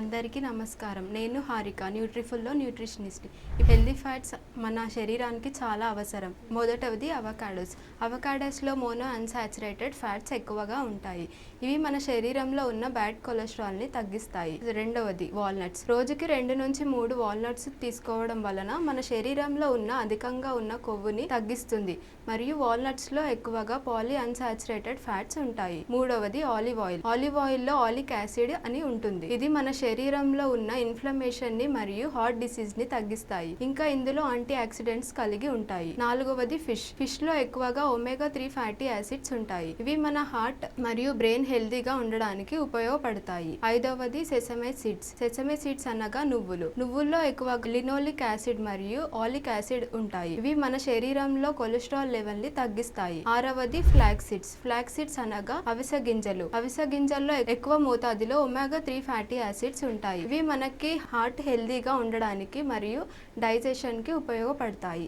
అందరికీ నమస్కారం. నేను హారిక, న్యూట్రిఫుల్‌లో న్యూట్రిషనిస్ట్. హెల్తీ ఫ్యాట్స్ మన శరీరానికి చాలా అవసరం. మొదటది అవకాడోస్. అవకాడోస్‌లో మోనో అన్సాచురేటెడ్ ఫ్యాట్స్ ఎక్కువగా ఉంటాయి. ఇవి మన శరీరంలో ఉన్న బ్యాడ్ కొలెస్ట్రాల్‌ని తగ్గిస్తాయి. రెండవది వాల్నట్స్. రోజుకి 2-3 వాల్నట్స్ తీసుకోవడం వలన మన శరీరంలో ఉన్న అధికంగా ఉన్న కొవ్వుని తగ్గిస్తుంది మరియు వాల్నట్స్‌లో ఎక్కువగా పాలీ అన్సాచురేటెడ్ ఫ్యాట్స్ ఉంటాయి. మూడవది ఆలివ్ ఆయిల్. ఆలివ్ ఆయిల్‌లో ఆలిక్ యాసిడ్ అని ఉంటుంది. ఇది మన శరీరంలో ఉన్న ఇన్ఫ్లమేషన్ ని మరియు హార్ట్ డిసీజ్ ని తగ్గిస్తాయి. ఇంకా ఇందులో యాంటీ ఆక్సిడెంట్స్ కలిగి ఉంటాయి. నాలుగవది ఫిష్ లో ఎక్కువగా ఒమేగా 3 ఫ్యాటీ యాసిడ్స్ ఉంటాయి. ఇవి మన హార్ట్ మరియు బ్రెయిన్ హెల్తీగా ఉండడానికి ఉపయోగపడతాయి. ఐదవది సెసమే సీడ్స్ అనగా నువ్వుల్లో ఎక్కువ లినోలిక్ యాసిడ్ మరియు ఆలిక్ యాసిడ్ ఉంటాయి. ఇవి మన శరీరంలో కొలెస్ట్రాల్ లెవెల్ ని తగ్గిస్తాయి. ఆరవది ఫ్లాక్స్ సీడ్స్ అనగా అవిసె గింజల్లో ఎక్కువ మోతాదులో ఒమేగా 3 ఫ్యాటీ యాసిడ్స్ ఉంటాయి. ఇవి మనకి హార్ట్ హెల్తీగా ఉండడానికి మరియు డైజెషన్ కి ఉపయోగపడతాయి.